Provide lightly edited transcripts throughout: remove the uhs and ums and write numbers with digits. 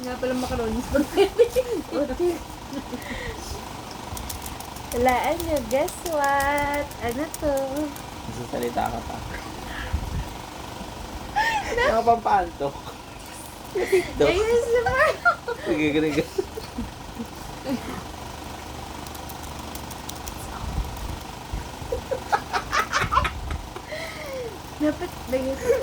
Nga pala macaroni spaghetti. Walaan nyo, guess what? Ano to? Nagsasalita ka pa. Nakapampaantok. Ayos naman! Nagigrigas. Dapat lagyan ko.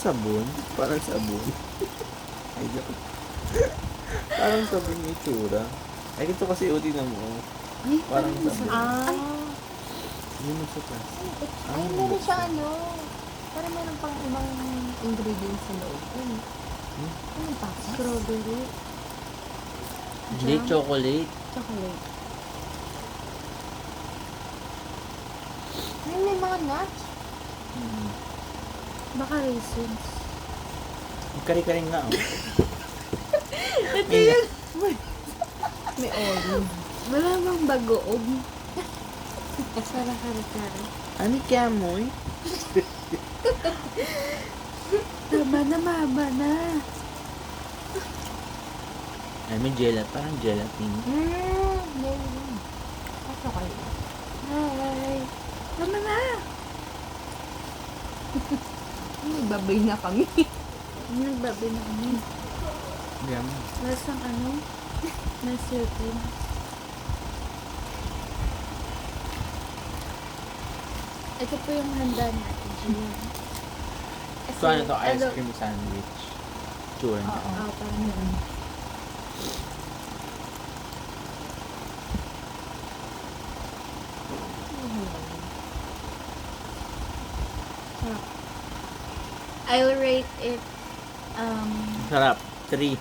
Sabon? Parang sabon. Ay, joke. Parang sabon yung itsura. Ay, ito kasi uti na mo. Ay, Parang sabon. Hindi mo sa plastic. Ay, meron siya ano. Parang meron pang ibang ingredients sa loob. Ano pa? Strawberry. Hindi, chocolate. Chocolate. Ay, may mga nuts. Baka raisins. Kari-karing nga. Oh. Ito yun. May olive. Wala bang bagoong? Sarap kare-kare. Ano kaya mo eh? Mahaba na. Ay, may gelat. Parang gelatin. Meron. Ay, chocolate. Hi. Tama na. Nagbabay na kami. Nagbabi na kami. Gam. Lasang ano? Nasirtin. Ito po yung handa natin, Gian. So, ano to? Ice cream sandwich. Tsura na. Oo, parang yun. I'll rate it, Sarap. 3.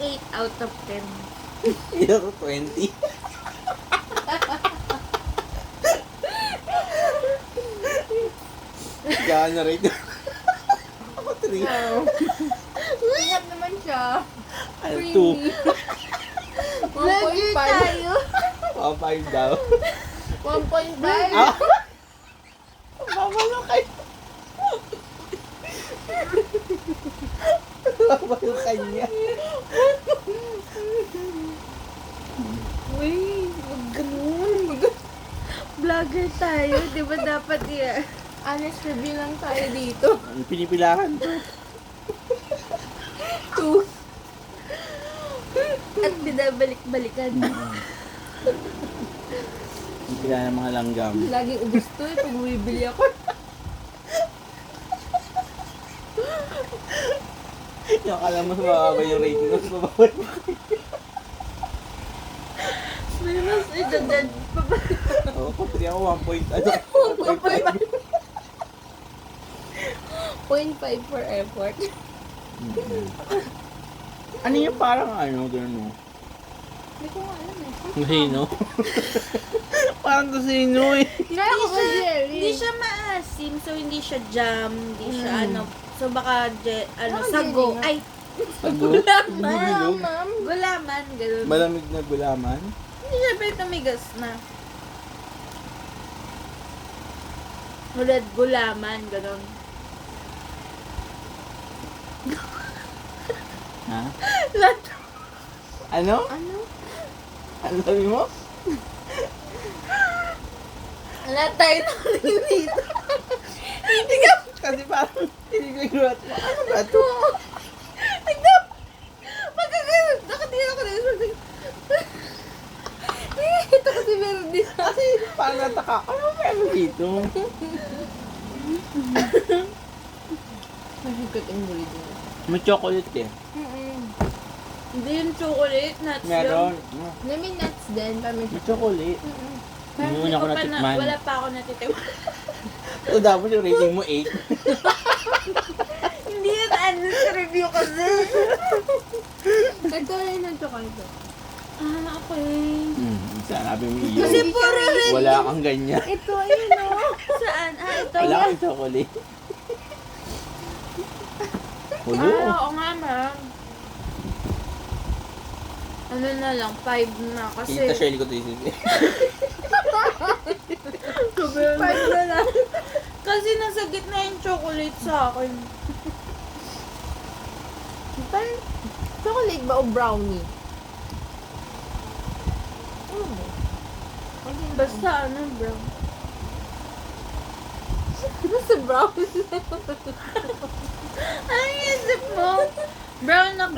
eight out of 10. Ito 20. Kaya na rate. Ako 3. Ingat naman siya. Ano 2? Creamy. Lagi 1.5. tayo. 5 daw. 1.5. Ah! Babalo kayo. Babalo kanya. Uy, wag ganun. Vlogger tayo, di ba dapat yan? Honest review lang tayo dito. Pinipilahan to. 2. At binabalik-balikan. Pinipilahan ng mga langgam. Laging ubus to eh pag bumibili ako. Yung akala mo mababa yung rating mo, mababa yung May mas idadad pa ba? Oo, ko 3 ako 1 point. Ano? 0.5 for effort. Ano yung parang ano, gano'n mo? Hindi ko nga alam eh. Tusino? Parang tusino eh. Kaya ko ba jelly? Hindi siya maasim, so hindi siya jam, hindi siya ano. So baka Ano sago. jelly nga? Ay, Sago? gulaman. Bilog? Ma'am. Gulaman, gano'n. Malamig na gulaman? Hindi siya pwede tumigas na. Mulad gulaman, gano'n. Ha? Lahat. Ano? Ano? Ano sabi mo? Lahat tayo nakaling dito. Kasi parang hindi ko yung rat mo. Ano ba ito? Tignan! Magkagayon! Nakatingin ako dito. Ito kasi meron din. Kasi parang nataka. Ano meron dito? Mahigit ingredient. May chocolate eh. Hindi yung chocolate, nuts Meron. May nuts din. Parang May chocolate. Parang Hindi mo na ako natikman. wala pa ako natitikman. So dapat yung rating mo 8. Hindi yun honest review kasi. Ito rin ang chocolate. Okay. Sanabi mo iyo. Kasi puro red. Wala kang ganyan. Ito, ayun o. Saan? Ito. Wala kang chocolate. Hulo. Oo nga, ma'am. Ano na lang, 5 na. Kasi, Kita Shelly ko to isipin. 5 na lang. Kasi nasa gitna yung chocolate sa akin. Parang chocolate ba o brownie? Ano mo? Basta ano, bro. Basta brownie. Ano isip mo? Brown na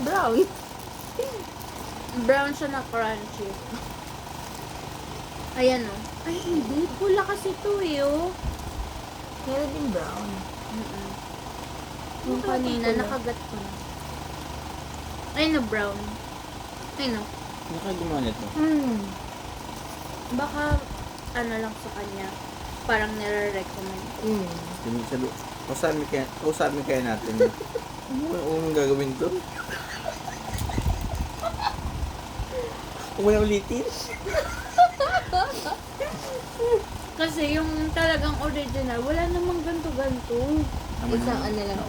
Brownie. brown siya na crunchy. Ayan o. Ay, hindi. Pula kasi ito eh, oh. Meron din brown. Mm-mm. Yung Ano kanina, pula? nakagat ko na. Ay, no, brown. Ay, no. Ano kaya gumawa nito? Baka, ano lang sa kanya. Parang nire-recommend. Sabi, kausapin kaya natin. Unang gagawin to? Kung wala ulitin? Kasi yung talagang original, wala namang ganto-ganto. Isang ano lang.